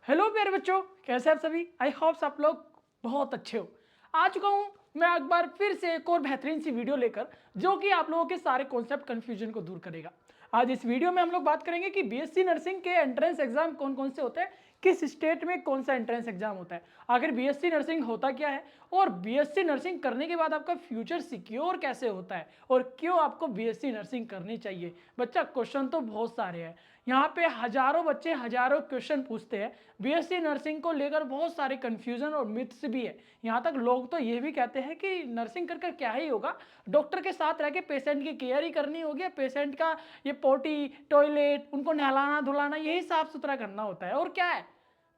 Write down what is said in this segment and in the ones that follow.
Hello प्यारे बच्चों, कैसे हैं आप सभी। आई होप्स आप लोग बहुत अच्छे हो। आ चुका हूं मैं एक बार फिर से एक और बेहतरीन सी वीडियो लेकर, जो कि आप लोगों के सारे कॉन्सेप्ट कंफ्यूजन को दूर करेगा। आज इस वीडियो में हम लोग बात करेंगे कि बीएससी नर्सिंग के एंट्रेंस एग्जाम कौन कौन से होते हैं, किस स्टेट में कौन सा एंट्रेंस एग्जाम होता है, आखिर बीएससी नर्सिंग होता क्या है, और बीएससी नर्सिंग करने के बाद आपका फ्यूचर सिक्योर कैसे होता है, और क्यों आपको बीएससी नर्सिंग करनी चाहिए। बच्चा क्वेश्चन तो बहुत सारे हैं, यहाँ पे हजारों बच्चे हजारों क्वेश्चन पूछते हैं। बीएससी नर्सिंग को लेकर बहुत सारे कंफ्यूजन और मिथ्स भी है। यहाँ तक लोग तो ये भी कहते हैं कि नर्सिंग कर क्या ही होगा, डॉक्टर के साथ रह के पेशेंट की केयर ही करनी होगी, पेशेंट का ये पोटी टॉयलेट उनको नहलाना धुलाना यही साफ सुथरा करना होता है, और क्या है।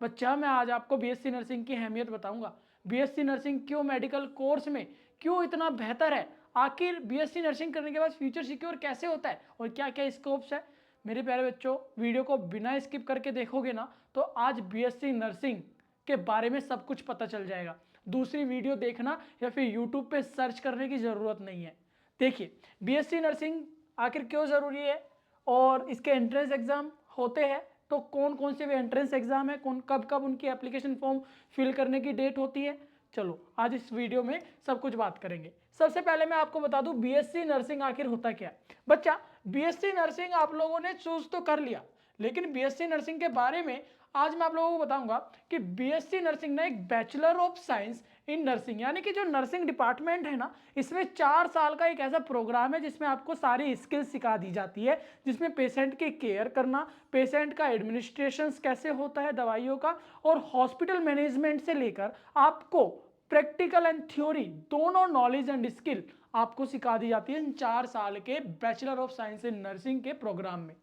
बच्चा मैं आज आपको बीएससी नर्सिंग की अहमियत बताऊंगा, बीएससी नर्सिंग क्यों मेडिकल कोर्स में क्यों इतना बेहतर है, आखिर बीएससी नर्सिंग करने के बाद फ्यूचर सिक्योर कैसे होता है, और क्या क्या स्कोप्स है। मेरे प्यारे बच्चों, वीडियो को बिना स्किप करके देखोगे ना तो आज बीएससी नर्सिंग के बारे में सब कुछ पता चल जाएगा। दूसरी वीडियो देखना या फिर यूट्यूब पे सर्च करने की ज़रूरत नहीं है। देखिए, बीएससी नर्सिंग आखिर क्यों ज़रूरी है और इसके एंट्रेंस एग्ज़ाम होते हैं तो कौन कौन से वे एंट्रेंस एग्ज़ाम है, कौन कब कब उनकी एप्लीकेशन फॉर्म फिल करने की डेट होती है। चलो आज इस वीडियो में सब कुछ बात करेंगे। सबसे पहले मैं आपको बता दूं बीएससी नर्सिंग आखिर होता क्या है। बच्चा, बीएससी नर्सिंग आप लोगों ने चूज तो कर लिया, लेकिन बीएससी नर्सिंग के बारे में आज मैं आप लोगों को बताऊंगा कि बीएससी नर्सिंग ना एक bachelor of science in nursing, यानी कि जो नर्सिंग डिपार्टमेंट है ना, इसमें 4 साल का एक ऐसा प्रोग्राम है जिसमें आपको सारी स्किल्स सिखा दी जाती है, जिसमें पेशेंट की केयर करना, पेशेंट का एडमिनिस्ट्रेशन कैसे होता है दवाइयों का, और हॉस्पिटल मैनेजमेंट से लेकर आपको प्रैक्टिकल एंड थ्योरी दोनों नॉलेज एंड स्किल आपको सिखा दी जाती है इन 4 साल के bachelor of science in nursing के प्रोग्राम में।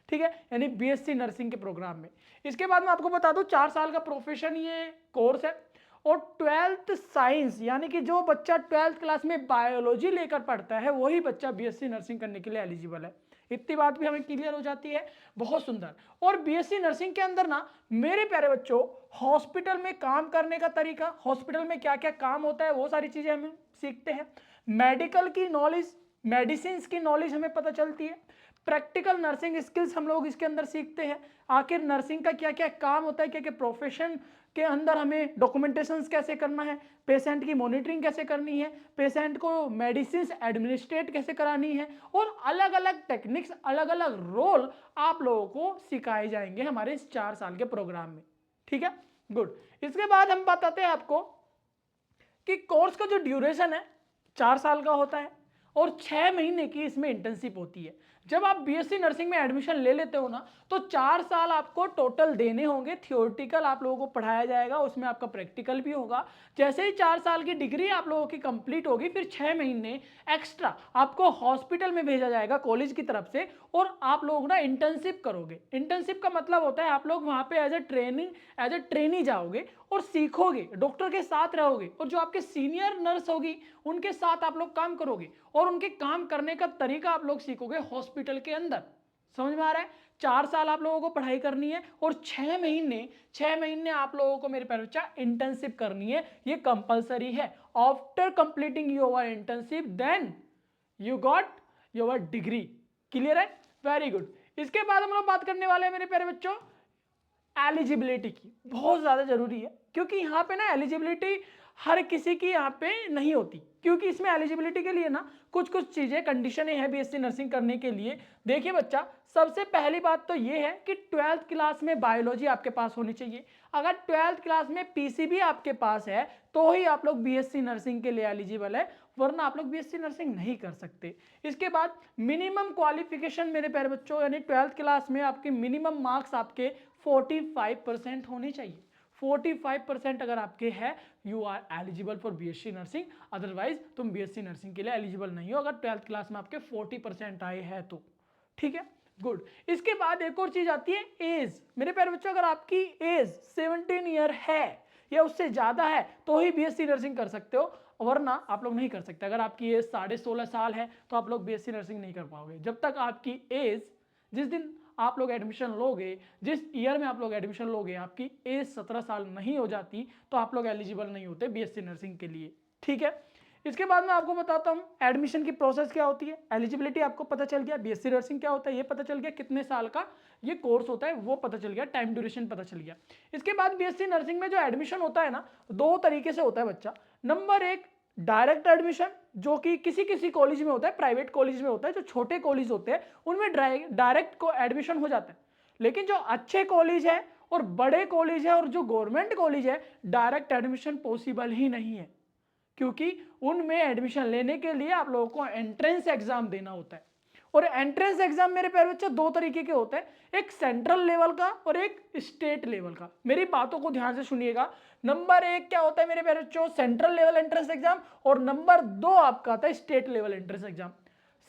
ठीक है, यानी बीएससी नर्सिंग के प्रोग्राम में। इसके बाद मैं आपको बता दूं 4 साल का प्रोफेशन ये कोर्स है, और 12th साइंस यानी कि जो बच्चा 12th क्लास में बायोलॉजी लेकर पढ़ता है वही बच्चा बीएससी नर्सिंग करने के लिए एलिजिबल है। इतनी बात भी हमें क्लियर हो जाती है। बहुत सुंदर। और बीएससी नर्सिंग के अंदर ना मेरे प्यारे बच्चों, हॉस्पिटल में काम करने का तरीका, हॉस्पिटल में क्या क्या काम होता है वो सारी चीजें हम सीखते हैं। मेडिकल की नॉलेज, मेडिसिन की नॉलेज हमें पता चलती है। प्रैक्टिकल नर्सिंग स्किल्स हम लोग इसके अंदर सीखते हैं। आखिर नर्सिंग का क्या क्या काम होता है, क्या क्या प्रोफेशन के अंदर हमें डॉक्यूमेंटेशन कैसे करना है, पेशेंट की मॉनिटरिंग कैसे करनी है, पेशेंट को मेडिसिन एडमिनिस्ट्रेट कैसे करानी है, और अलग अलग टेक्निक्स, अलग अलग रोल आप लोगों को सिखाए जाएंगे हमारे इस 4 साल के प्रोग्राम में। ठीक है, गुड। इसके बाद हम बताते हैं आपको कि कोर्स का जो ड्यूरेशन है 4 साल का होता है, और 6 महीने की इसमें इंटर्नशिप होती है। जब आप बीएससी नर्सिंग में एडमिशन ले लेते हो ना तो 4 साल आपको टोटल देने होंगे। थियोरटिकल आप लोगों को पढ़ाया जाएगा, उसमें आपका प्रैक्टिकल भी होगा। जैसे ही 4 साल की डिग्री आप लोगों की कंप्लीट होगी, फिर 6 महीने एक्स्ट्रा आपको हॉस्पिटल में भेजा जाएगा कॉलेज की तरफ से, और आप लोग ना इंटर्नशिप करोगे। इंटर्नशिप का मतलब होता है आप लोग वहां पे एज ए ट्रेनी जाओगे और सीखोगे, डॉक्टर के साथ रहोगे, और जो आपके सीनियर नर्स होगी उनके साथ आप लोग काम करोगे, और उनके काम करने का तरीका आप लोग सीखोगे हॉस्पिटल के अंदर। समझ में आ रहा है। 4 साल आप लोगों को पढ़ाई करनी है, और 6 महीने आप लोगों को मेरे प्यारे बच्चा इंटर्नशिप करनी है। ये कंपलसरी है। After completing your internship then you got your degree. Clear है, वेरी गुड। इसके बाद हम लोग बात करने वाले हैं मेरे प्यारे बच्चों एलिजिबिलिटी की। बहुत ज्यादा जरूरी है, क्योंकि यहाँ पे ना एलिजिबिलिटी हर किसी की यहाँ पे नहीं होती, क्योंकि इसमें एलिजिबिलिटी के लिए ना कुछ कुछ चीजें, कंडीशनें हैं बीएससी नर्सिंग करने के लिए। देखिए बच्चा, सबसे पहली बात तो ये है कि 12th क्लास में बायोलॉजी आपके पास होनी चाहिए। अगर 12th क्लास में पीसीबी आपके पास है तो ही आप लोग बीएससी नर्सिंग के लिए एलिजिबल है, वरना आप लोग बीएससी नर्सिंग नहीं कर सकते। इसके बाद मिनिमम क्वालिफिकेशन मेरे प्यारे बच्चों, यानी 12th क्लास में आपके मिनिमम मार्क्स आपके 45% होने चाहिए। 45% अगर आपके है, you are eligible for BSc nursing, otherwise तुम बीएससी नर्सिंग के लिए एलिजिबल नहीं हो अगर 12th क्लास में आपके 40% आए हैं तो। ठीक है, गुड। इसके बाद एक और चीज आती है एज। मेरे प्यारे बच्चों, अगर आपकी एज 17 ईयर है या उससे ज्यादा है तो ही बीएससी नर्सिंग कर सकते हो, वरना आप लोग नहीं कर सकते। अगर आपकी एज 16.5 साल है तो आप लोग बीएससी नर्सिंग नहीं कर पाओगे। जब तक आपकी एज, जिस दिन आप लोग एडमिशन लोगे, जिस ईयर में आप लोग एडमिशन लोगे, आपकी एज 17 साल नहीं हो जाती तो आप लोग एलिजिबल नहीं होते बीएससी नर्सिंग के लिए। ठीक है, इसके बाद मैं आपको बताता हूँ एडमिशन की प्रोसेस क्या होती है। एलिजिबिलिटी आपको पता चल गया, बीएससी नर्सिंग क्या होता है ये पता चल गया, कितने साल का ये कोर्स होता है वो पता चल गया, टाइम ड्यूरेशन पता चल गया। इसके बाद बीएससी नर्सिंग में जो एडमिशन होता है ना, दो तरीके से होता है बच्चा। नंबर एक, डायरेक्ट एडमिशन, जो कि किसी किसी कॉलेज में होता है, प्राइवेट कॉलेज में होता है, जो छोटे कॉलेज होते हैं उनमें डायरेक्ट को एडमिशन हो जाता है। लेकिन जो अच्छे कॉलेज है और बड़े कॉलेज है और जो गवर्नमेंट कॉलेज है, डायरेक्ट एडमिशन पॉसिबल ही नहीं है, क्योंकि उनमें एडमिशन लेने के लिए आप लोगों को एंट्रेंस एग्जाम देना होता है। और एंट्रेंस एग्जाम मेरे प्यारे बच्चे दो तरीके के होते हैं, एक सेंट्रल लेवल का और एक स्टेट लेवल का। मेरी बातों को ध्यान से सुनिएगा। नंबर एक क्या होता है मेरे प्यारे बच्चों, सेंट्रल लेवल एंट्रेंस एग्जाम, और नंबर दो आपका आता है state level entrance exam.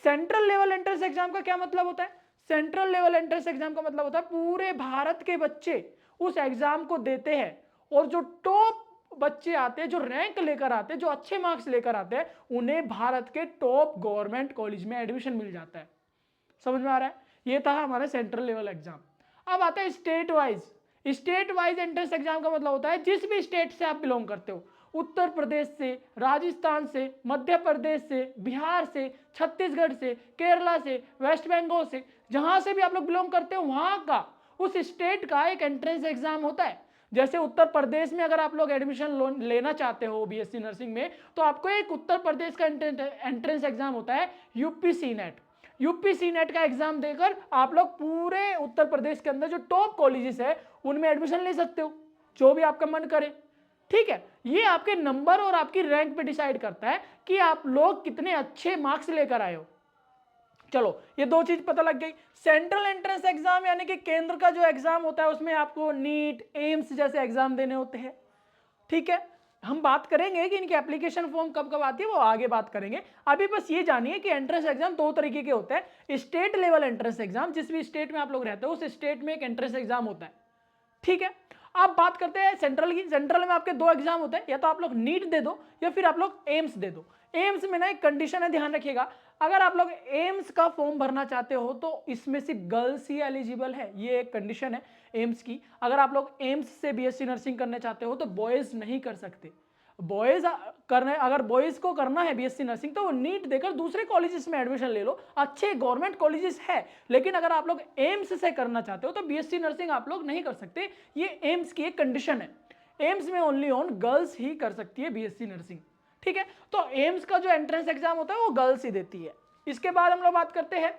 Central level entrance exam का क्या मतलब होता है? सेंट्रल लेवल एंट्रेंस एग्जाम का मतलब होता है पूरे भारत के बच्चे उस एग्जाम को देते हैं, और जो टॉप बच्चे आते हैं, जो रैंक लेकर आते हैं, जो अच्छे मार्क्स लेकर आते हैं, उन्हें भारत के टॉप गवर्नमेंट कॉलेज में एडमिशन मिल जाता है। समझ में आ रहा है? ये था हमारा सेंट्रल लेवल एग्जाम। अब आता है state wise. State wise entrance exam का मतलब होता है जिस भी स्टेट से आप बिलोंग करते हो, उत्तर प्रदेश से, राजस्थान से, मध्य प्रदेश से, बिहार से, छत्तीसगढ़ से, केरला से, वेस्ट बंगाल से, जहां से भी आप लोग बिलोंग करते हो वहां का, उस स्टेट का एक एंट्रेंस एग्जाम होता है। जैसे उत्तर प्रदेश में अगर आप लोग एडमिशन लेना चाहते हो बीएससी नर्सिंग में, तो आपको एक उत्तर प्रदेश का एंट्रेंस एग्जाम होता है यूपी सी नेट। यूपी सी नेट का एग्जाम देकर आप लोग पूरे उत्तर प्रदेश के अंदर जो टॉप कॉलेजेस है उनमें एडमिशन ले सकते हो, जो भी आपका मन करे। ठीक है, ये आपके नंबर और आपकी रैंक पे डिसाइड करता है कि आप लोग कितने अच्छे मार्क्स लेकर आए हो। चलो, ये दो चीज पता लग गई। सेंट्रल एंट्रेंस एग्जाम यानी कि केंद्र का जो एग्जाम होता है उसमें आपको नीट, एम्स जैसे एग्जाम देने होते हैं। ठीक है, हम बात करेंगे कि इनकी एप्लीकेशन फॉर्म कब कब आती है, वो आगे बात करेंगे। अभी बस ये जानिए कि एंट्रेंस एग्जाम दो तरीके के होते हैं। स्टेट लेवल एंट्रेंस एग्जाम, जिस भी स्टेट में आप लोग रहते हो उस स्टेट में एक एंट्रेंस एग्जाम होता है। ठीक है, आप बात करते हैं सेंट्रल की। सेंट्रल में आपके दो एग्जाम होते हैं, या तो आप लोग नीट दे दो या फिर आप लोग एम्स दे दो। एम्स में ना एक कंडीशन है, ध्यान रखिएगा, अगर आप लोग एम्स का फॉर्म भरना चाहते हो तो इसमें सिर्फ गर्ल्स ही एलिजिबल है, ये एक कंडीशन है एम्स की। अगर आप लोग एम्स से बीएससी नर्सिंग करना चाहते हो तो बॉयज नहीं कर सकते। बॉयज करने, अगर बॉयज को करना है बीएससी नर्सिंग तो वो नीट देकर दूसरे कॉलेजेस में एडमिशन ले लो, अच्छे गवर्नमेंट कॉलेजेस है। लेकिन अगर आप लोग एम्स से करना चाहते हो तो बीएससी नर्सिंग आप लोग नहीं कर सकते, ये एम्स की एक कंडीशन है। एम्स में ओनली ऑन गर्ल्स ही कर सकती है बीएससी नर्सिंग। ठीक है, तो एम्स का जो एंट्रेंस एग्जाम होता है वो गर्ल्स ही देती है। इसके बाद हम लोग बात करते हैं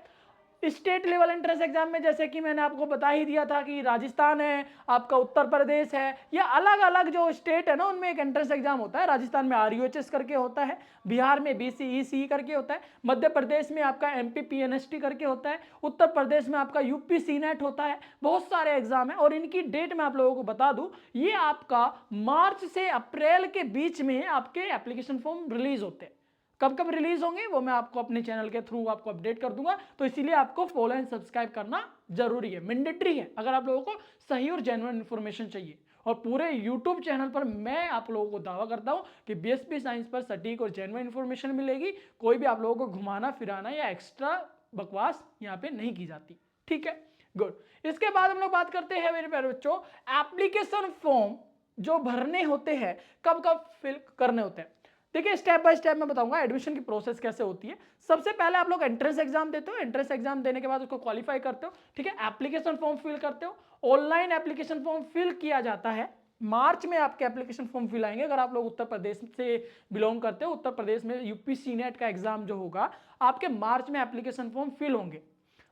स्टेट लेवल एंट्रेंस एग्जाम में। जैसे कि मैंने आपको बता ही दिया था कि राजस्थान है, आपका उत्तर प्रदेश है, या अलग अलग जो स्टेट है ना उनमें एक एंट्रेंस एग्जाम होता है। राजस्थान में आरयूएचएस करके होता है, बिहार में बीसीईसी करके होता है, मध्य प्रदेश में आपका एमपीपीएनएसटी करके होता है, उत्तर प्रदेश में आपका यूपी सीनेट होता है। बहुत सारे एग्जाम है और इनकी डेट मैं आप लोगों को बता दूं, ये आपका मार्च से अप्रैल के बीच में आपके एप्लीकेशन फॉर्म रिलीज होते हैं। कब कब रिलीज होंगे वो मैं आपको अपने चैनल के थ्रू आपको अपडेट कर दूंगा, तो इसीलिए आपको फॉलो एंड सब्सक्राइब करना जरूरी है, मैंडेटरी है, अगर आप लोगों को सही और जेन्युइन इन्फॉर्मेशन चाहिए। और पूरे यूट्यूब चैनल पर मैं आप लोगों को दावा करता हूं कि बीएसपी साइंस पर सटीक और जेन्युइन इन्फॉर्मेशन मिलेगी। कोई भी आप लोगों को घुमाना फिराना या एक्स्ट्रा बकवास यहाँ पे नहीं की जाती। ठीक है, गुड। इसके बाद हम लोग बात करते हैं मेरे प्यारे बच्चों, एप्लीकेशन फॉर्म जो भरने होते हैं कब कब फिल करने होते हैं। देखिए, स्टेप बाय स्टेप मैं बताऊंगा एडमिशन की प्रोसेस कैसे होती है। सबसे पहले आप लोग एंट्रेंस एग्जाम देते हो, एंट्रेंस एग्जाम देने के बाद उसको क्वालिफाई करते हो। ठीक है, एप्लीकेशन फॉर्म फिल करते हो, ऑनलाइन एप्लीकेशन फॉर्म फिल किया जाता है। मार्च में आपके एप्लीकेशन फॉर्म फिल आएंगे। अगर आप लोग उत्तर प्रदेश से बिलोंग करते हो, उत्तर प्रदेश में यूपी सीनेट का एग्जाम जो होगा आपके मार्च में एप्लीकेशन फॉर्म फिल होंगे।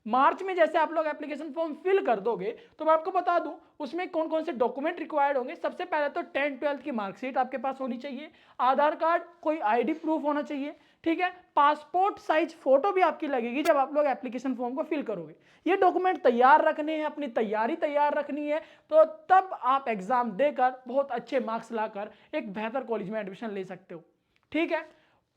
मार्च में जैसे आप लोग एप्लीकेशन फॉर्म फिल कर दोगे तो मैं आपको बता दूं उसमें कौन कौन से डॉक्यूमेंट रिक्वायर्ड होंगे। सबसे पहले तो 10th-12th की मार्कशीट आपके पास होनी चाहिए, आधार कार्ड, कोई आईडी प्रूफ होना चाहिए। ठीक है, पासपोर्ट साइज फोटो भी आपकी लगेगी जब आप लोग एप्लीकेशन फॉर्म को फिल करोगे। ये डॉक्यूमेंट तैयार रखने हैं, अपनी तैयारी तैयार रखनी है, तो तब आप एग्जाम देकर बहुत अच्छे मार्क्स लाकर एक बेहतर कॉलेज में एडमिशन ले सकते हो। ठीक है,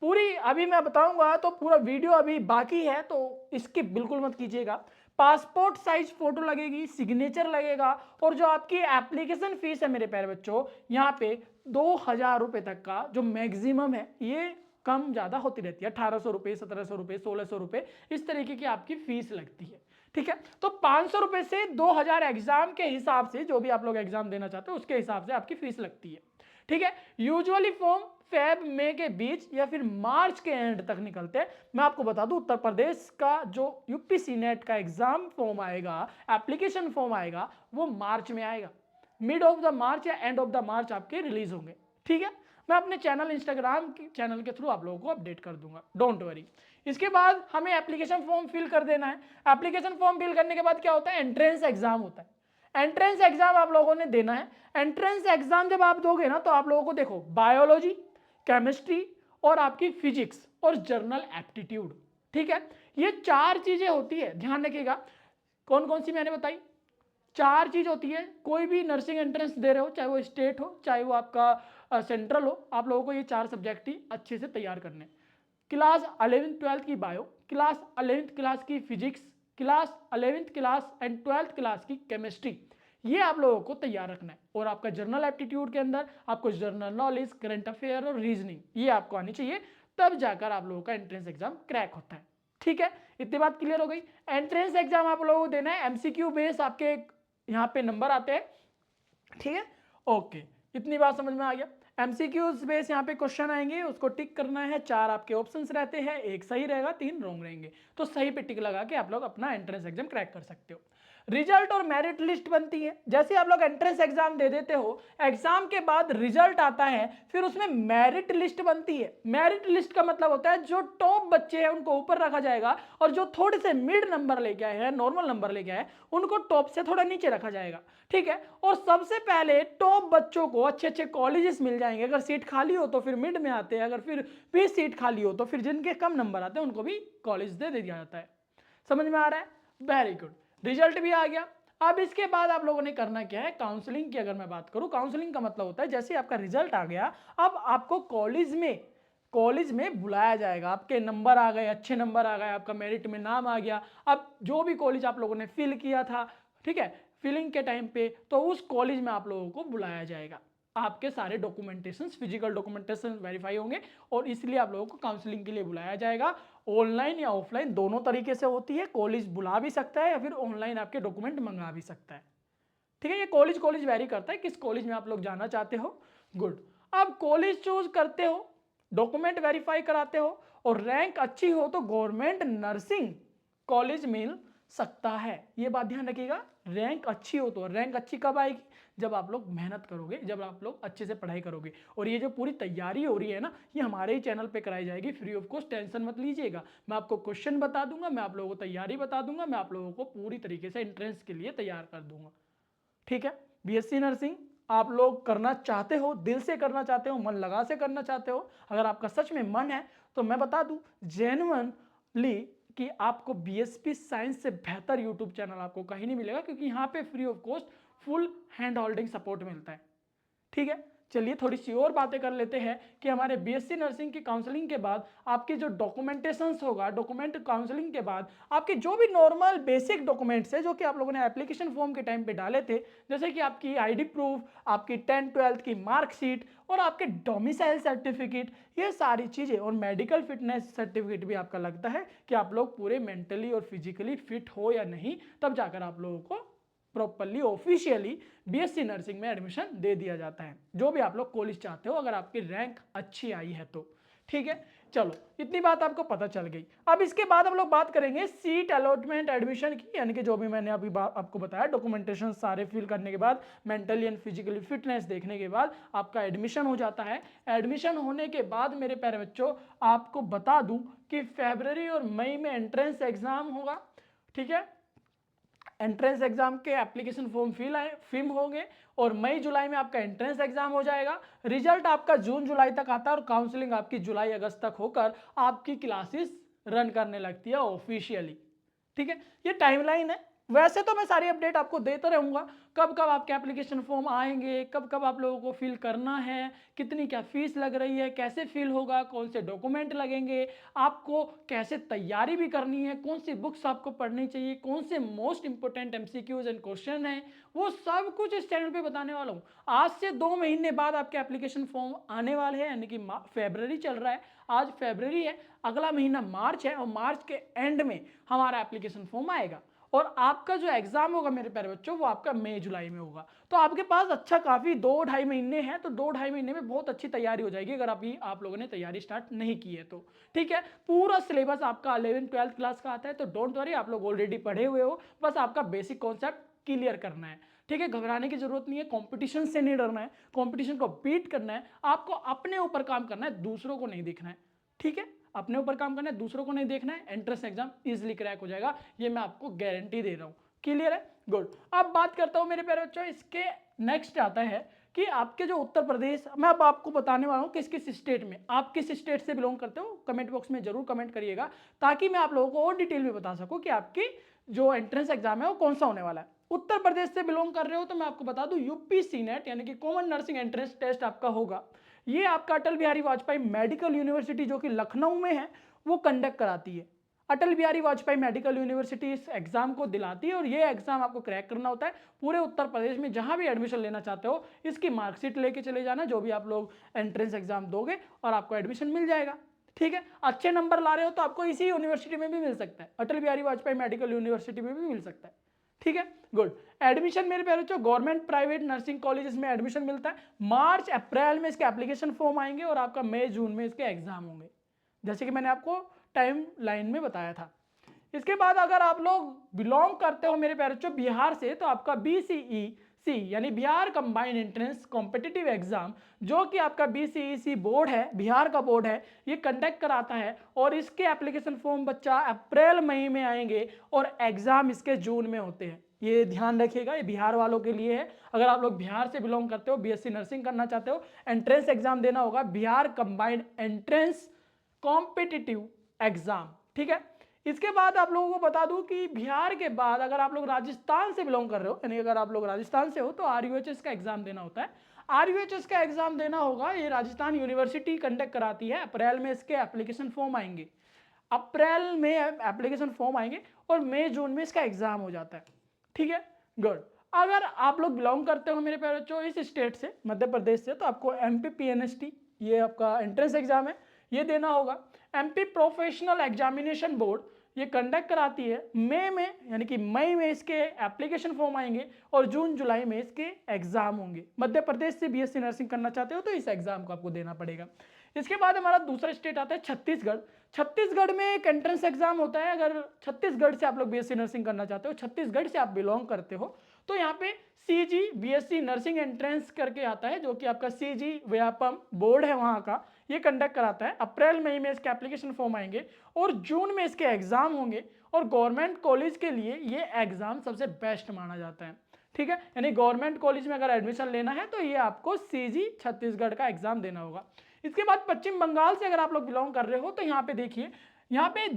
पूरी अभी मैं बताऊंगा तो पूरा वीडियो अभी बाकी है, तो इसकी बिल्कुल मत कीजिएगा। पासपोर्ट साइज फोटो लगेगी, सिग्नेचर लगेगा, और जो आपकी एप्लीकेशन फीस है मेरे प्यारे बच्चों, यहाँ पे 2000 रुपए तक का जो मैक्सिमम है, ये कम ज्यादा होती रहती है, 1800 रुपए, 1700 रुपए, 1600 रुपए, इस तरीके की आपकी फीस लगती है। ठीक है, तो 500 रुपए से 2000 एग्जाम के हिसाब से, जो भी आप लोग एग्जाम देना चाहते हो उसके हिसाब से आपकी फीस लगती है। ठीक है। यूजुअली फॉर्म फेब मई के बीच या फिर मार्च के एंड तक निकलते हैं। मैं आपको बता दूं उत्तर प्रदेश का जो यूपीसी नेट का एग्जाम फॉर्म आएगा, एप्लीकेशन फॉर्म आएगा, वो मार्च में आएगा। मिड ऑफ द मार्च या एंड ऑफ द मार्च आपके रिलीज होंगे। ठीक है, मैं अपने चैनल इंस्टाग्राम के चैनल के थ्रू आप लोगों को अपडेट कर दूंगा, डोंट वरी। इसके बाद हमें एप्लीकेशन फॉर्म फिल कर देना है। एप्लीकेशन फॉर्म फिल करने के बाद क्या होता है, एंट्रेंस एग्जाम होता है। एंट्रेंस एग्जाम आप लोगों ने देना है। एंट्रेंस एग्जाम जब आप दोगे ना, तो आप लोगों को देखो बायोलॉजी, केमिस्ट्री और आपकी फिजिक्स और जर्नल एप्टीट्यूड, ठीक है, ये 4 चीजें होती है, ध्यान रखिएगा। कौन कौन सी मैंने बताई, 4 चीज होती है। कोई भी नर्सिंग एंट्रेंस दे रहे हो, चाहे वो स्टेट हो चाहे वो आपका सेंट्रल हो, आप लोगों को ये 4 सब्जेक्ट ही अच्छे से तैयार करने। क्लास 11th 12th की बायो, क्लास 11th क्लास की physics, class 11th class and 12th class की केमिस्ट्री, ये आप लोगों को तैयार रखना है। और आपका जर्नल एप्टीट्यूड के अंदर आपको जनरल नॉलेज, करंट अफेयर और रीजनिंग, ये आपको आनी चाहिए, तब जाकर आप लोगों का एंट्रेंस एग्जाम क्रैक होता है। ठीक है, इतनी बात क्लियर हो गई। एंट्रेंस एग्जाम आप लोगों को देना है, एमसीक्यू बेस आपके यहाँ पे नंबर आते हैं। ठीक है, ओके, इतनी बात समझ में आ गया। एमसीक्यूज बेस यहाँ पे क्वेश्चन आएंगे, उसको टिक करना है। 4 आपके ऑप्शंस रहते हैं, 1 सही रहेगा, 3 रॉन्ग रहेंगे। तो सही पे टिक लगा के आप लोग अपना एंट्रेंस एग्जाम क्रैक कर सकते हो। रिजल्ट और मेरिट लिस्ट बनती है। जैसे आप लोग एंट्रेंस एग्जाम दे देते हो, एग्जाम के बाद रिजल्ट आता है, फिर उसमें मेरिट लिस्ट बनती है। मेरिट लिस्ट का मतलब होता है जो टॉप बच्चे हैं उनको ऊपर रखा जाएगा, और जो थोड़े से मिड नंबर लेके आए हैं, नॉर्मल नंबर लेके आए, उनको टॉप से थोड़ा नीचे रखा जाएगा। ठीक है, और सबसे पहले टॉप बच्चों को अच्छे अच्छे कॉलेजेस मिल जाएंगे। अगर सीट खाली हो तो फिर मिड में आते हैं, अगर फिर भी सीट खाली हो तो फिर जिनके कम नंबर आते हैं उनको भी कॉलेज दे दिया जाता है। समझ में आ रहा है, वेरी गुड। रिजल्ट भी आ गया। अब इसके बाद आप लोगों ने करना क्या है, काउंसलिंग की अगर मैं बात करूं, काउंसलिंग का मतलब होता है जैसे आपका रिजल्ट आ गया, अब आपको कॉलेज में बुलाया जाएगा। आपके नंबर आ गए, अच्छे नंबर आ गए, आपका मेरिट में नाम आ गया। अब जो भी कॉलेज आप लोगों ने फिल किया था, ठीक है, फिलिंग के टाइम पे, तो उस कॉलेज में आप लोगों को बुलाया जाएगा। आपके सारे डॉक्यूमेंटेशन, फिजिकल डॉक्यूमेंटेशन वेरीफाई होंगे, और इसलिए आप लोगों को काउंसलिंग के लिए बुलाया जाएगा। ऑनलाइन या ऑफलाइन दोनों तरीके से होती है, कॉलेज बुला भी सकता है या फिर ऑनलाइन आपके डॉक्यूमेंट मंगा भी सकता है। ठीक है, ये कॉलेज वेरी करता है किस कॉलेज में आप लोग जाना चाहते हो। गुड, अब कॉलेज चूज करते हो, डॉक्यूमेंट वेरीफाई कराते हो, और रैंक अच्छी हो तो गवर्नमेंट नर्सिंग कॉलेज मिल सकता है। ये बात ध्यान रखिएगा, रैंक अच्छी हो तो। रैंक अच्छी कब आएगी, जब आप लोग मेहनत करोगे, जब आप लोग अच्छे से पढ़ाई करोगे। और ये जो पूरी तैयारी हो रही है ना, ये हमारे ही चैनल पे कराई जाएगी फ्री ऑफ कॉस्ट, टेंशन मत लीजिएगा। मैं आपको क्वेश्चन बता दूंगा, मैं आप लोगों को तैयारी बता दूंगा, मैं आप लोगों को पूरी तरीके से एंट्रेंस के लिए तैयार कर दूंगा। ठीक है, बीएससी नर्सिंग आप लोग करना चाहते हो, दिल से करना चाहते हो, मन लगा से करना चाहते हो, अगर आपका सच में मन है तो मैं बता दूं जेन्युइनली कि आपको बीएसपी साइंस से बेहतर यूट्यूब चैनल आपको कहीं नहीं मिलेगा, क्योंकि यहाँ पे free of cost full hand holding support मिलता है। ठीक है, चलिए थोड़ी सी और बातें कर लेते हैं कि हमारे बीएससी नर्सिंग की काउंसलिंग के बाद आपकी जो डॉक्यूमेंटेशंस होगा, डॉक्यूमेंट काउंसलिंग के बाद आपके जो भी नॉर्मल बेसिक डॉक्यूमेंट्स है जो कि आप लोगों ने एप्लीकेशन फॉर्म के टाइम पे डाले थे, जैसे कि आपकी आईडी प्रूफ, आपकी 10th 12th की मार्कशीट और आपके डोमिसाइल सर्टिफिकेट, ये सारी चीज़ें, और मेडिकल फिटनेस सर्टिफिकेट भी आपका लगता है कि आप लोग पूरे मेंटली और फिजिकली फिट हो या नहीं, तब जाकर आप लोगों को प्रॉपरली ऑफिशियली बीएससी नर्सिंग में एडमिशन दे दिया जाता है, जो भी आप लोग कॉलेज चाहते हो, अगर आपकी रैंक अच्छी आई है तो। ठीक है, चलो इतनी बात आपको पता चल गई। अब इसके बाद हम लोग बात करेंगे सीट अलॉटमेंट एडमिशन की, यानी कि जो भी मैंने अभी आपको बताया, डॉक्यूमेंटेशन सारे फिल करने के बाद, मेंटली एंड फिजिकली फिटनेस देखने के बाद आपका एडमिशन हो जाता है। एडमिशन होने के बाद मेरे प्यारे बच्चों, आपको बता दूं कि फरवरी और मई में एंट्रेंस एग्जाम होगा। ठीक है, एंट्रेंस एग्जाम के एप्लीकेशन फॉर्म फिल होंगे, और मई जुलाई में आपका एंट्रेंस एग्जाम हो जाएगा। रिजल्ट आपका जून जुलाई तक आता है, और काउंसलिंग आपकी जुलाई अगस्त तक होकर आपकी क्लासेस रन करने लगती है ऑफिशियली। ठीक है, ये टाइमलाइन है। वैसे तो मैं सारी अपडेट आपको देता रहूंगा, कब कब आपके एप्लीकेशन फॉर्म आएंगे, कब कब आप लोगों को फिल करना है, कितनी क्या फीस लग रही है, कैसे फिल होगा, कौन से डॉक्यूमेंट लगेंगे, आपको कैसे तैयारी भी करनी है, कौन सी बुक्स आपको पढ़नी चाहिए, कौन से most important MCQs and question हैं, वो सब कुछ इस चैनल पे बताने वाला हूँ। आज से 2 महीने बाद आपके एप्लीकेशन फॉर्म आने वाले हैं, यानी कि फरवरी चल रहा है, आज फरवरी है, अगला महीना मार्च है, और मार्च के एंड में हमारा एप्लीकेशन फॉर्म आएगा। और आपका जो एग्जाम होगा मेरे प्यारे बच्चों वो आपका मई जुलाई में होगा। तो आपके पास अच्छा काफी 2-2.5 महीने हैं, तो 2-2.5 महीने में बहुत अच्छी तैयारी हो जाएगी अगर आप लोगों ने तैयारी स्टार्ट नहीं की है तो। ठीक है, पूरा सिलेबस आपका 11th-12th क्लास का आता है, तो डोंट वरी, आप लोग ऑलरेडी पढ़े हुए हो, बस आपका बेसिक कॉन्सेप्ट क्लियर करना है। ठीक है, घबराने की जरूरत नहीं है, कंपटीशन से नहीं डरना है, कंपटीशन को बीट करना है, आपको अपने ऊपर काम करना है, दूसरों को नहीं देखना है। ठीक है, अपने ऊपर काम करना है, दूसरों को नहीं देखना है, एंट्रेंस एग्जाम इजीली क्रैक हो जाएगा, ये मैं आपको गारंटी दे रहा हूं। क्लियर है, गुड। अब बात करता हूं मेरे प्यारे बच्चों, इसके नेक्स्ट आता है कि आपके जो उत्तर प्रदेश, मैं अब आपको बताने वाला हूं किस किस स्टेट में, आप किस स्टेट से बिलोंग करते हो, कमेंट बॉक्स में जरूर कमेंट करिएगा, ताकि मैं आप लोगों को और डिटेल में बता सकूं कि आपकी जो एंट्रेंस एग्जाम है वो कौन सा होने वाला है। उत्तर प्रदेश से बिलोंग कर रहे हो तो मैं आपको बता दूं, यूपी सीनेट यानी कि कॉमन नर्सिंग एंट्रेंस टेस्ट आपका होगा। ये आपका अटल बिहारी वाजपेयी मेडिकल यूनिवर्सिटी जो कि लखनऊ में है वो कंडक्ट कराती है। अटल बिहारी वाजपेयी मेडिकल यूनिवर्सिटी इस एग्जाम को दिलाती है और ये एग्जाम आपको क्रैक करना होता है। पूरे उत्तर प्रदेश में जहां भी एडमिशन लेना चाहते हो इसकी मार्कशीट लेके चले जाना, जो भी आप लोग एंट्रेंस एग्जाम दोगे, और आपको एडमिशन मिल जाएगा। ठीक है, अच्छे नंबर ला रहे हो तो आपको इसी यूनिवर्सिटी में भी मिल सकता है, अटल बिहारी वाजपेयी मेडिकल यूनिवर्सिटी में भी मिल सकता है। ठीक है, गुड। एडमिशन मेरे प्यारे बच्चों गवर्नमेंट प्राइवेट नर्सिंग कॉलेजेस में एडमिशन मिलता है। मार्च अप्रैल में इसके एप्लीकेशन फॉर्म आएंगे और आपका मई जून में इसके एग्जाम होंगे, जैसे कि मैंने आपको टाइम लाइन में बताया था। इसके बाद अगर आप लोग बिलोंग करते हो मेरे प्यारे बच्चों बिहार से, तो आपका BCEC यानी Bihar combined entrance competitive exam, जो कि आपका BCEC बोर्ड है, बिहार का बोर्ड है, ये कंडक्ट कराता है और इसके एप्लीकेशन फॉर्म बच्चा अप्रैल मई में आएंगे और एग्जाम इसके जून में होते हैं। ये ध्यान रखिएगा, ये बिहार वालों के लिए है। अगर आप लोग बिहार से बिलोंग करते हो, BSc नर्सिंग करना चाहते हो, एंट्रेंस एग्जाम देना होगा, Bihar combined entrance competitive exam. ठीक है, इसके बाद आप लोगों को बता दूं कि बिहार के बाद अगर आप लोग राजस्थान से बिलोंग कर रहे हो, यानी अगर आप लोग राजस्थान से हो तो RUHS का एग्जाम देना होता है। RUHS का एग्जाम देना होगा, ये राजस्थान यूनिवर्सिटी कंडक्ट कराती है। अप्रैल में इसके एप्लीकेशन फॉर्म आएंगे, अप्रैल में एप्लीकेशन फॉर्म आएंगे और मई जून में इसका एग्जाम हो जाता है। ठीक है, गुड। अगर आप लोग बिलोंग करते हो मेरे प्यारे बच्चों इस स्टेट से, मध्य प्रदेश से, तो आपको MPPNST ये आपका एंट्रेंस एग्जाम है, ये देना होगा। MP प्रोफेशनल एग्जामिनेशन बोर्ड ये कंडक्ट कराती है मई में, यानी कि मई में इसके एप्लीकेशन फॉर्म आएंगे और जून जुलाई में इसके एग्जाम होंगे। मध्य प्रदेश से BSc नर्सिंग करना चाहते हो तो इस एग्जाम को आपको देना पड़ेगा। इसके बाद हमारा दूसरा स्टेट आता है छत्तीसगढ़। छत्तीसगढ़ में एक एंट्रेंस एग्जाम होता है। अगर छत्तीसगढ़ से आप लोग BSc नर्सिंग करना चाहते हो, छत्तीसगढ़ से आप बिलोंग करते हो, तो यहाँ पे CG BSc नर्सिंग एंट्रेंस करके आता है, जो कि आपका CG व्यापम बोर्ड है वहाँ का, ये कंडक्ट कराता है। अप्रैल मई में इसके एप्लीकेशन फॉर्म आएंगे और जून में इसके एग्जाम होंगे और गवर्नमेंट कॉलेज के लिए ये एग्जाम सबसे बेस्ट माना जाता है। ठीक है, यानी गवर्नमेंट कॉलेज में अगर एडमिशन लेना है तो ये आपको CG छत्तीसगढ़ का एग्जाम देना होगा। इसके बाद पश्चिम बंगाल से अगर आप लोग बिलोंग कर रहे हो तो यहाँ पे देखिए, यहाँ पे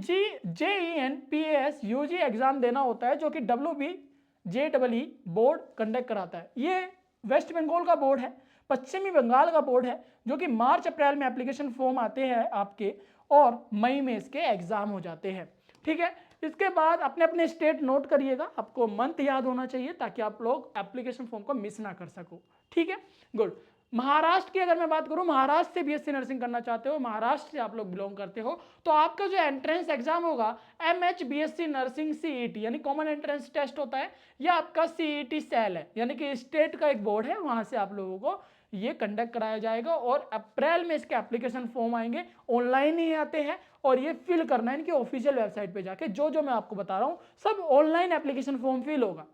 JENPAS UG एग्जाम देना होता है, जो कि WBJEE बोर्ड कंडक्ट कराता है। ये वेस्ट बंगाल का बोर्ड है, पश्चिमी बंगाल का बोर्ड है, जो कि मार्च अप्रैल में एप्लीकेशन फॉर्म आते हैं आपके और मई में इसके एग्जाम हो जाते हैं। ठीक है, इसके बाद अपने अपने स्टेट नोट करिएगा, आपको मंथ याद होना चाहिए ताकि आप लोग एप्लीकेशन फॉर्म को मिस ना कर सको। ठीक है, गुड। महाराष्ट्र की अगर मैं बात करूं, महाराष्ट्र से BSc नर्सिंग करना चाहते हो, महाराष्ट्र से आप लोग बिलोंग करते हो, तो आपका जो एंट्रेंस एग्जाम होगा MH BSc नर्सिंग CET यानी कॉमन एंट्रेंस टेस्ट होता है, यह आपका CET सेल है, यानी कि स्टेट का एक बोर्ड है, वहां से आप लोगों को ये कंडक्ट कराया जाएगा और अप्रैल में इसके एप्लीकेशन फॉर्म आएंगे। ऑनलाइन ही आते हैं और ये फिल करना है इनकी ऑफिशियल वेबसाइट पे जाके। जो जो मैं आपको बता रहा हूँ सब ऑनलाइन एप्लीकेशन फॉर्म फिल होगा।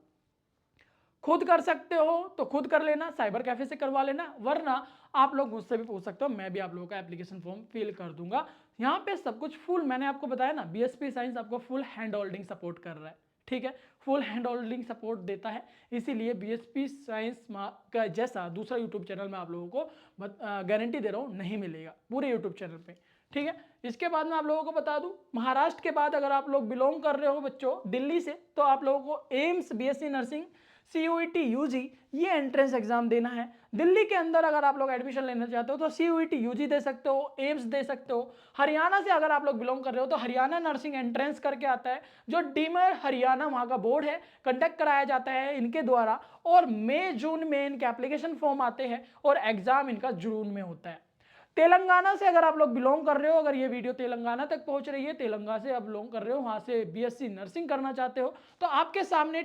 खुद कर सकते हो तो खुद कर लेना, साइबर कैफे से करवा लेना, वरना आप लोग मुझसे भी पूछ सकते हो, मैं भी आप लोगों का एप्लीकेशन फॉर्म फिल कर दूंगा। यहाँ पे सब कुछ फुल, मैंने आपको बताया ना, BSp साइंस आपको फुल हैंड होल्डिंग सपोर्ट कर रहा है। ठीक है, फुल हैंड होल्डिंग सपोर्ट देता है, इसीलिए BSp साइंस का जैसा दूसरा यूट्यूब चैनल में आप लोगों को गारंटी दे रहा हूँ नहीं मिलेगा पूरे यूट्यूब चैनल पे। ठीक है, इसके बाद मैं आप लोगों को बता दूं, महाराष्ट्र के बाद अगर आप लोग बिलोंग कर रहे हो बच्चों दिल्ली से, तो आप लोगों को AIIMS BSc nursing CUET UG ये एंट्रेंस एग्जाम देना है। दिल्ली के अंदर अगर आप लोग एडमिशन लेना चाहते हो तो CUET UG दे सकते हो, एम्स दे सकते हो। हरियाणा से अगर आप लोग बिलोंग कर रहे हो तो हरियाणा नर्सिंग एंट्रेंस करके आता है, जो डीमर हरियाणा वहाँ का बोर्ड है, कंडक्ट कराया जाता है इनके द्वारा और मई जून में इनके एप्लीकेशन फॉर्म आते हैं और एग्जाम इनका जून में होता है। तेलंगाना से अगर आप लोग बिलोंग कर रहे हो, अगर ये वीडियो तेलंगाना तक पहुंच रही है, तेलंगाना से आप बिलोंग कर रहे हो, वहां से बीएससी नर्सिंग करना चाहते हो, तो आपके सामने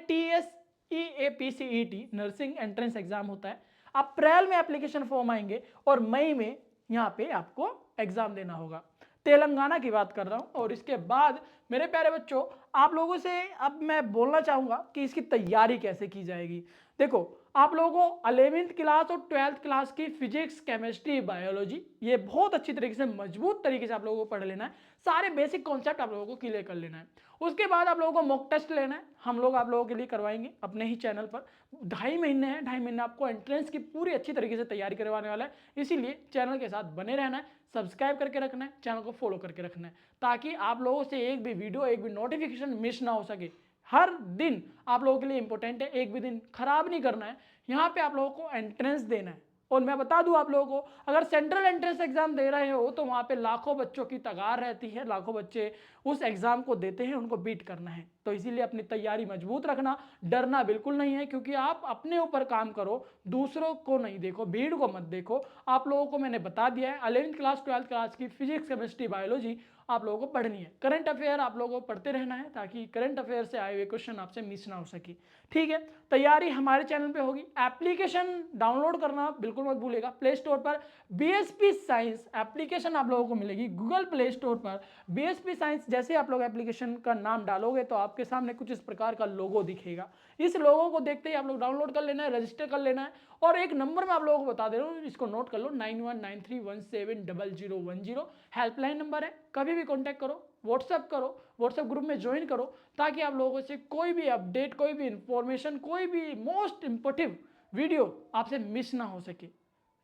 TSEAPCET नर्सिंग एंट्रेंस एग्जाम होता है। अप्रैल में एप्लीकेशन फॉर्म आएंगे और मई में यहाँ पे आपको एग्जाम देना होगा। तेलंगाना की बात कर रहा हूँ। और इसके बाद मेरे प्यारे बच्चों, आप लोगों से अब मैं बोलना चाहूँगा कि इसकी तैयारी कैसे की जाएगी। देखो, आप लोगों को 11th क्लास और 12th क्लास की फिजिक्स, केमिस्ट्री, बायोलॉजी ये बहुत अच्छी तरीके से, मजबूत तरीके से आप लोगों को पढ़ लेना है। सारे बेसिक कॉन्सेप्ट आप लोगों को क्लियर कर लेना है। उसके बाद आप लोगों को मॉक टेस्ट लेना है, हम लोग आप लोगों के लिए करवाएंगे अपने ही चैनल पर। 2.5 महीने हैं, 2.5 महीने आपको एंट्रेंस की पूरी अच्छी तरीके से तैयारी करवाने वाला है। इसीलिए चैनल के साथ बने रहना है, सब्सक्राइब करके रखना है, चैनल को फॉलो करके रखना है, ताकि आप लोगों से एक भी वीडियो, एक भी नोटिफिकेशन मिस ना हो सके। हर दिन आप लोगों के लिए इंपॉर्टेंट है, एक भी दिन खराब नहीं करना है। यहाँ पे आप लोगों को एंट्रेंस देना है। और मैं बता दूं आप लोगों को, अगर सेंट्रल एंट्रेंस एग्जाम दे रहे हो तो वहाँ पे लाखों बच्चों की तगार रहती है, लाखों बच्चे उस एग्जाम को देते हैं, उनको बीट करना है। तो इसीलिए अपनी तैयारी मजबूत रखना, डरना बिल्कुल नहीं है, क्योंकि आप अपने ऊपर काम करो, दूसरों को नहीं देखो, भीड़ को मत देखो। आप लोगों को मैंने बता दिया है, 11th क्लास 12th क्लास की फिजिक्स, केमिस्ट्री, बायोलॉजी आप लोगों को पढ़नी है। करंट अफेयर आप लोगों को पढ़ते रहना है, ताकि करंट अफेयर से आए हुए क्वेश्चन आपसे मिस ना हो सके। ठीक है, तैयारी हमारे चैनल पे होगी। एप्लीकेशन डाउनलोड करना बिल्कुल मत भूलिएगा। प्ले स्टोर पर बीएसपी साइंस एप्लीकेशन आप लोगों को मिलेगी, गूगल प्ले स्टोर पर बीएसपी साइंस जैसे आप लोग एप्लीकेशन का नाम डालोगे तो आपके सामने कुछ इस प्रकार का लोगो दिखेगा। इस लोगो को देखते ही आप लोग डाउनलोड कर लेना है, रजिस्टर कर लेना है। और एक नंबर मैं आप लोगों को बता दे रहा हूँ, इसको नोट कर लो, 9193170010 हेल्पलाइन नंबर है। कभी भी कॉन्टैक्ट करो, व्हाट्सएप करो, व्हाट्सएप ग्रुप में ज्वाइन करो, ताकि आप लोगों से कोई भी अपडेट, कोई भी इंफॉर्मेशन, कोई भी मोस्ट इंपोर्टेंट वीडियो आपसे मिस ना हो सके,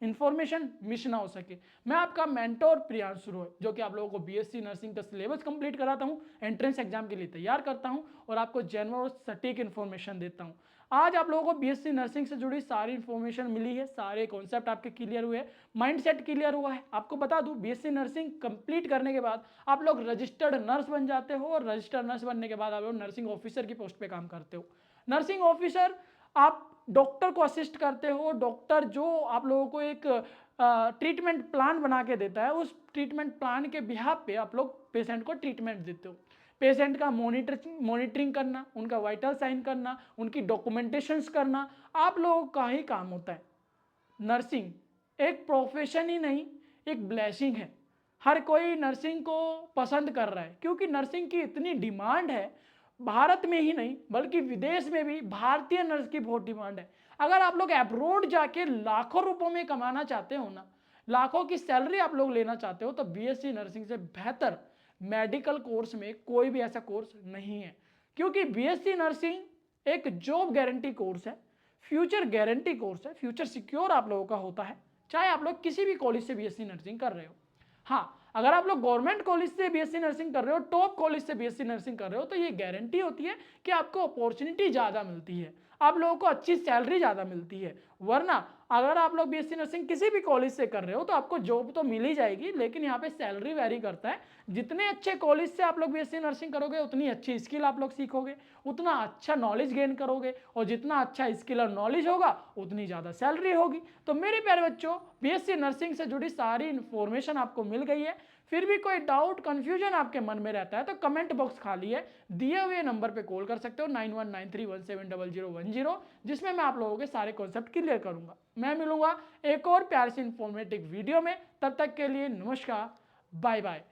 इंफॉर्मेशन मिस ना हो सके। मैं आपका मेंटोर प्रियांशु रॉय, जो कि आप लोगों को बीएससी नर्सिंग का सिलेबस कंप्लीट कराता हूं, एंट्रेंस एग्जाम के लिए तैयार करता हूं और आपको जेन्युइन और सटीक इन्फॉर्मेशन देता हूं। आज आप लोगों को बीएससी नर्सिंग से जुड़ी सारी इन्फॉर्मेशन मिली है, सारे कॉन्सेप्ट आपके क्लियर हुए, माइंडसेट क्लियर हुआ है। आपको बता दूं, बीएससी नर्सिंग कंप्लीट करने के बाद आप लोग रजिस्टर्ड नर्स बन जाते हो, और रजिस्टर्ड नर्स बनने के बाद आप लोग नर्सिंग ऑफिसर की पोस्ट पे काम करते हो। नर्सिंग ऑफिसर आप डॉक्टर को असिस्ट करते हो। डॉक्टर जो आप लोगों को एक ट्रीटमेंट प्लान बना के देता है, उस ट्रीटमेंट प्लान के बिहाफ पे आप लोग पेशेंट को ट्रीटमेंट देते हो। पेशेंट का मॉनिटरिंग करना, उनका वाइटल साइन करना, उनकी डॉक्यूमेंटेशंस करना आप लोगों का ही काम होता है। नर्सिंग एक प्रोफेशन ही नहीं, एक ब्लेसिंग है। हर कोई नर्सिंग को पसंद कर रहा है, क्योंकि नर्सिंग की इतनी डिमांड है। भारत में ही नहीं बल्कि विदेश में भी भारतीय नर्स की बहुत डिमांड है। अगर आप लोग अब्रोड जाके लाखों रुपयों में कमाना चाहते हो ना, लाखों की सैलरी आप लोग लेना चाहते हो, तो बीएससी नर्सिंग से बेहतर मेडिकल कोर्स में कोई भी ऐसा कोर्स नहीं है। क्योंकि बीएससी नर्सिंग एक जॉब गारंटी कोर्स है, फ्यूचर गारंटी कोर्स है, फ्यूचर सिक्योर आप लोगों का होता है, चाहे आप लोग किसी भी कॉलेज से बीएससी नर्सिंग कर रहे हो। हाँ, अगर आप लोग गवर्नमेंट कॉलेज से बीएससी नर्सिंग कर रहे हो, टॉप कॉलेज से बीएससी नर्सिंग कर रहे हो, तो ये गारंटी होती है कि आपको अपॉर्चुनिटी ज़्यादा मिलती है, आप लोगों को अच्छी सैलरी ज़्यादा मिलती है। वरना अगर आप लोग बीएससी नर्सिंग किसी भी कॉलेज से कर रहे हो तो आपको जॉब तो मिल ही जाएगी, लेकिन यहाँ पे सैलरी वेरी करता है। जितने अच्छे कॉलेज से आप लोग बीएससी नर्सिंग करोगे, उतनी अच्छी स्किल आप लोग सीखोगे, उतना अच्छा नॉलेज गेन करोगे, और जितना अच्छा स्किल और नॉलेज होगा उतनी ज़्यादा सैलरी होगी। तो मेरे प्यारे बच्चों, बीएससी नर्सिंग से जुड़ी सारी इन्फॉर्मेशन आपको मिल गई है। फिर भी कोई डाउट, कंफ्यूजन आपके मन में रहता है तो कमेंट बॉक्स खाली है, दिए हुए नंबर पे कॉल कर सकते हो, 9193170010, जिसमें मैं आप लोगों के सारे कॉन्सेप्ट क्लियर करूंगा। मैं मिलूंगा एक और प्यार से इंफॉर्मेटिव वीडियो में, तब तक के लिए नमस्कार, बाय बाय।